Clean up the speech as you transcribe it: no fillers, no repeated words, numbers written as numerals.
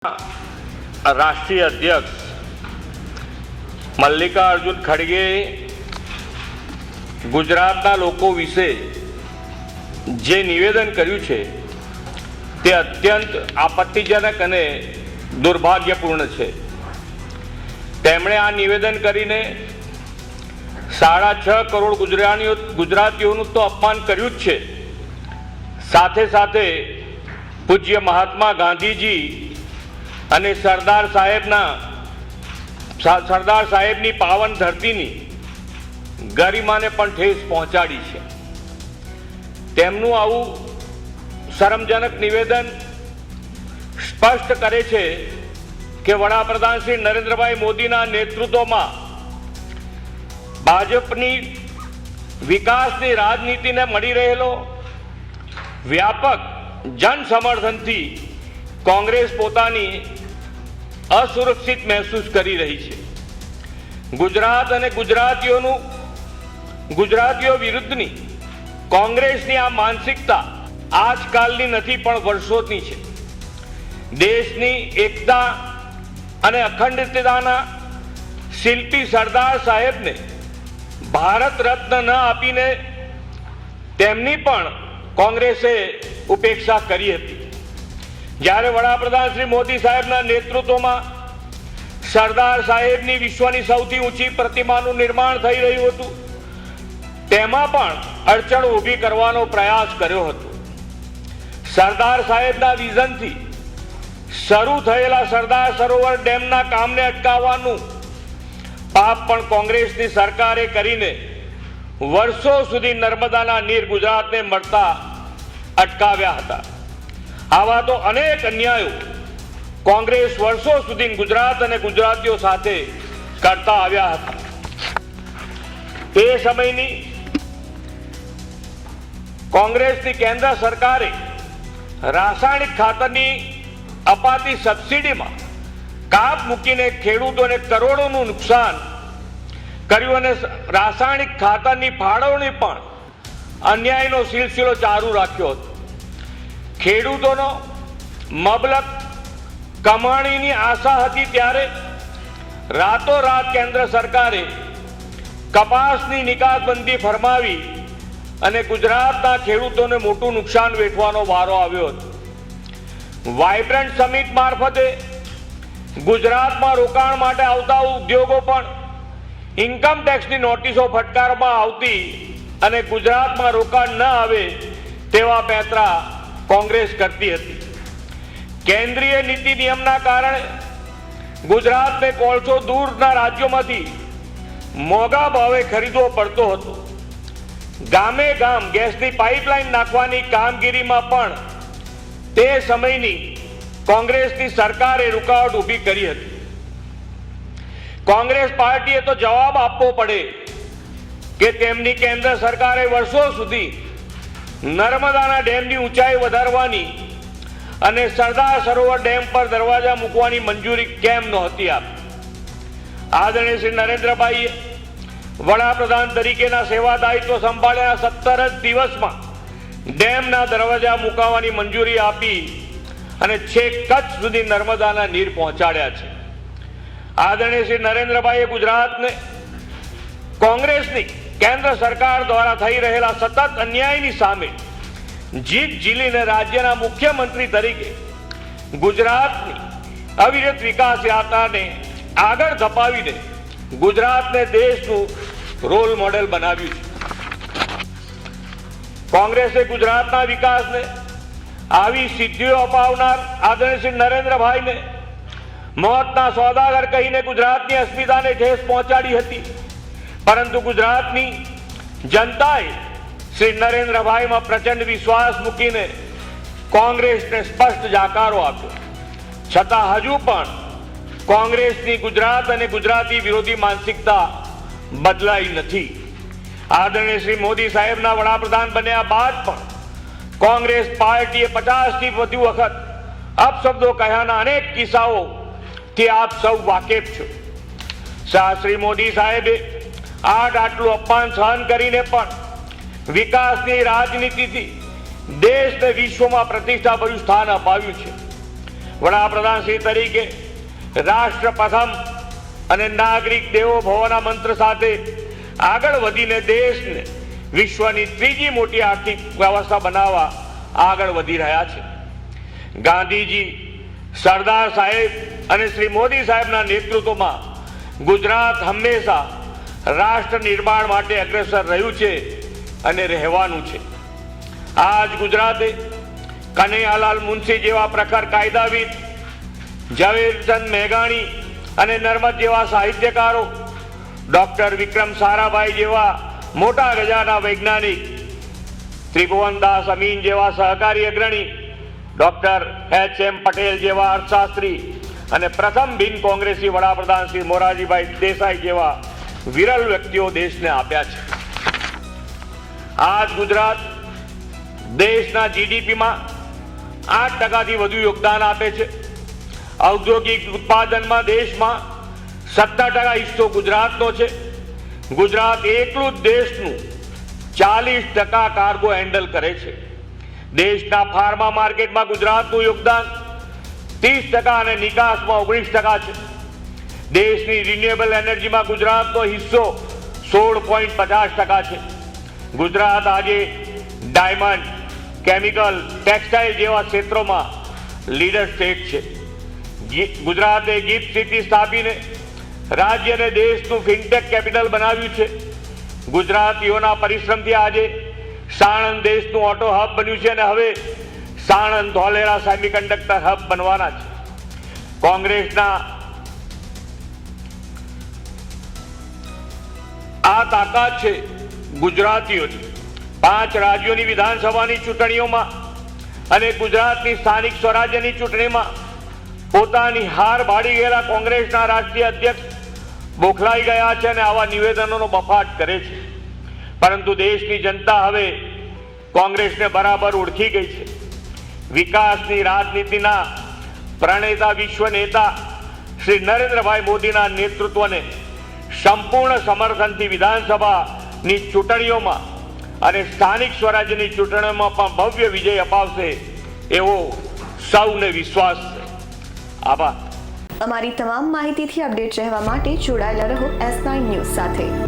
રાષ્ટ્રીય અધ્યક્ષ મલ્લિકાર્જુન ખડગે ગુજરાતના લોકો વિશે જે નિવેદન કર્યું છે તે અત્યંત આપત્તિજનક અને દુર્ભાગ્યપૂર્ણ છે। તેમણે આ નિવેદન કરીને 6.5 કરોડ ગુજરાતીઓનું તો અપમાન કર્યું જ છે, સાથે સાથે પૂજ્ય મહાત્મા ગાંધીજી અને સરદાર સાહેબની પાવન ધરતીની ગરિમાને પણ ઠેસ પહોંચાડી છે। તેમનું આવું શરમજનક નિવેદન સ્પષ્ટ કરે છે કે વડાપ્રધાન શ્રી નરેન્દ્રભાઈ મોદીના નેતૃત્વમાં ભાજપની વિકાસની રાજનીતિને મળી રહેલો વ્યાપક જન સમર્થનથી કોંગ્રેસ પોતાની असुरक्षित महसूस करी रही है। गुजरात અને ગુજરાતીઓ વિરુદ્ધની કોંગ્રેસની આ માનસિકતા આજકાલની નથી પણ વર્ષોની છે। દેશની એકતા અને અખંડિતતાના શિલ્પી સરદાર સાહેબને ભારત રત્ન ન આપીને તેમની પણ કોંગ્રેસે ઉપેક્ષા કરી હતી। જ્યારે વડાપ્રધાન શ્રી મોદી સાહેબના નેતૃત્વમાં સરદાર સાહેબની વિશ્વની સૌથી ઊંચી પ્રતિમાનું નિર્માણ થઈ રહ્યું હતું, તેમાં પણ અડચણ ઊભી કરવાનો પ્રયાસ કર્યો હતો। સરદાર સાહેબના વિઝનથી શરૂ થયેલા સરદાર સરોવર ડેમના કામને અટકાવવાનું પાપ પણ કોંગ્રેસની સરકારે કરીને વર્ષો સુધી નર્મદાના નીર ગુજરાતને મળતા અટકાવ્યા હતા। આવા તો અનેક અન્યાયો કોંગ્રેસ વર્ષો સુધી ગુજરાત અને ગુજરાતીઓ સાથે કરતા આવ્યા હતા। તે સમયની કોંગ્રેસની કેન્દ્ર સરકારે રાસાયણિક ખાતરની અપાતી સબસિડીમાં કાપ મૂકીને ખેડૂતોને કરોડોનું નુકસાન કર્યું અને રાસાયણિક ખાતરની ફાળવણી પણ અન્યાયનો સિલસિલો ચાલુ રાખ્યો હતો। ખેડૂતોનો મબલક કમાણીની આશા હતી ત્યારે રાતોરાત કેન્દ્ર સરકારે કપાસની નિકાસબંધી ફરમાવી અને ગુજરાતના ખેડૂતોને મોટું નુકસાન વેઠવાનો વારો આવ્યો હતો। વાઇબ્રન્ટ સમિટ મારફતે ગુજરાતમાં રોકાણ માટે આવતા ઉદ્યોગો પણ ઇન્કમ ટેક્સની નોટિસો ફટકારવામાં આવતી અને ગુજરાતમાં રોકાણ ન આવે તેવા પેંતરા કોંગ્રેસ કરતી હતી। કેન્દ્રીય નીતિ નિયમના કારણે ગુજરાતને કોલસો દૂરના રાજ્યોમાંથી મોંઘા ભાવે ખરીદવો પડતો હતો। ગામે ગામ ગેસની પાઇપલાઇન નાખવાની કામગીરીમાં પણ તે સમયની કોંગ્રેસની સરકારે રૂકાવટ ઊભી કરી હતી। કોંગ્રેસ પાર્ટીએ તો જવાબ આપવો પડે કે તેમની કેન્દ્ર સરકારે વર્ષો સુધી નર્મદાના ડેમની ઊંચાઈ વધારવાની અને સરદાર સરોવર ડેમ પર દરવાજા મૂકવાની મંજૂરી કેમ નહોતી આપી। આદરણીય શ્રી નરેન્દ્રભાઈએ વડાપ્રધાન તરીકેના સેવા દાયિત્વ સંભાળ્યા 17 જ દિવસમાં ડેમના દરવાજા મૂકવાની મંજૂરી આપી અને છેક કચ્છ સુધી નર્મદાના નીર પહોંચાડ્યા છે। આદરણીય શ્રી નરેન્દ્રભાઈએ ગુજરાતને કોંગ્રેસની કેન્દ્ર સરકાર દ્વારા થઈ રહેલા સતત અન્યાયની સામે જીત ઝીલીને રાજ્યના મુખ્યમંત્રી તરીકે ગુજરાતની અવિરત વિકાસ યાત્રાને આગળ ધપાવીને ગુજરાતને દેશનું રોલ મોડેલ બનાવ્યું છે। કોંગ્રેસે ગુજરાતના વિકાસને આવી સિદ્ધિઓ અપાવનાર આદરણીય શ્રી નરેન્દ્રભાઈને મોતના સોદાગર કહીને ગુજરાતની અસ્મિતાને ઠેસ પહોંચાડી હતી, પરંતુ ગુજરાતની જનતાએ શ્રી નરેન્દ્રભાઈમાં પ્રચંડ વિશ્વાસ મૂકીને કોંગ્રેસને સ્પષ્ટ જાકારો આપ્યો। છતાં હજુ પણ કોંગ્રેસની ગુજરાત અને ગુજરાતી વિરોધી માનસિકતા બદલાઈ નથી। આદરણીય શ્રી મોદી સાહેબના વડાપ્રધાન બન્યા બાદ પણ કોંગ્રેસ પાર્ટીએ 50થી વધુ વખત અપશબ્દો કહ્યાના અનેક કિસ્સાઓથી આપ સૌ વાકેફ છો। શ્રી મોદી સાહેબે આટલું અપમાન સહન કરીને પણ વિકાસની રાજનીતિથી દેશને વિશ્વમાં પ્રતિષ્ઠાભર્યું સ્થાન અપાવ્યું છે। વડાપ્રધાન શ્રી તરીકે રાષ્ટ્ર પ્રથમ અને નાગરિક દેવો ભવના મંત્ર સાથે આગળ વધીને દેશને વિશ્વની ત્રીજી મોટી આર્થિક વ્યવસ્થા બનાવવા આગળ વધી રહ્યા છે. ગાંધીજી, સરદાર સાહેબ અને શ્રી મોદી સાહેબના નેતૃત્વમાં ગુજરાત હંમેશા રાષ્ટ્ર નિર્માણ માટે અગ્રેસર રહ્યું છે અને રહેવાનું છે. આજ ગુજરાતે કનૈયાલાલ મુનશી જેવા પ્રખર કાયદાવિદ, ઝવેરચંદ મેઘાણી અને નર્મદ જેવા સાહિત્યકારો, ડોક્ટર વિક્રમ સારાભાઈ જેવા મોટા ગજાના વૈજ્ઞાનિક, ત્રિભુવનદાસ અમીન જેવા સહકારી અગ્રણી, ડોક્ટર H.M. પટેલ જેવા અર્થશાસ્ત્રી અને પ્રથમ બિન કોંગ્રેસી વડાપ્રધાન શ્રી મોરારજીભાઈ દેસાઈ જેવા વિરલ વ્યક્તિઓ દેશને આપ્યા છે. આજ ગુજરાત દેશના જીડીપીમાં 8% વધુ યોગદાન આપે છે. ઔદ્યોગિક ઉત્પાદનમાં દેશમાં 17% હિસ્સો ગુજરાતનો છે. ગુજરાત એકલું જ દેશનું 40% કાર્ગો હેન્ડલ કરે છે. દેશના ફાર્મા માર્કેટમાં ગુજરાતનું યોગદાન 30% અને નિકાસમાં 19% છે. દેશની રિન્યુએબલ એનર્જીમાં ગુજરાતનો હિસ્સો 16.50% છે. ગુજરાત આજે ડાયમંડ, કેમિકલ, ટેક્સટાઇલ જેવા ક્ષેત્રોમાં લીડર સ્ટેટ છે. ગુજરાતે ગિફ્ટ સિટી સ્થાપીને રાજ્યને દેશનું ફિનટેક કેપિટલ બનાવ્યું છે. ગુજરાતીઓના પરિશ્રમથી આજે સાણંદ દેશનું ઓટો હબ બન્યું છે અને હવે સાણંદ ધોલેરા સેમિકન્ડક્ટર હબ બનવાના છે. કોંગ્રેસના આ તાકાત છે ગુજરાતીઓની. 5 રાજ્યોની વિધાનસભાની ચૂંટણીઓમાં અને ગુજરાતની સ્થાનિક સ્વરાજ્યની ચૂંટણીમાં પોતાની હાર ભાડી ગયેલા કોંગ્રેસના રાષ્ટ્રીય અધ્યક્ષ બોખલાઈ ગયા છે અને આવા નિવેદનોનો બફાટ કરે છે. પરંતુ દેશની જનતા હવે કોંગ્રેસને બરાબર ઓળખી ગઈ છે. વિકાસની રાજનીતિના પ્રણેતા વિશ્વ નેતા શ્રી નરેન્દ્રભાઈ મોદીના નેતૃત્વને સંપૂર્ણ સમર્થનથી વિધાનસભાની ચૂંટણીઓમાં અને સ્થાનિક સ્વરાજ્યની ચૂંટણીઓમાં પણ ભવ્ય વિજય અપાવશે એવો સૌને વિશ્વાસ છે. આભાર. અમારી તમામ માહિતીથી અપડેટ રહેવા માટે જોડાયેલા રહો S9 ન્યૂઝ સાથે.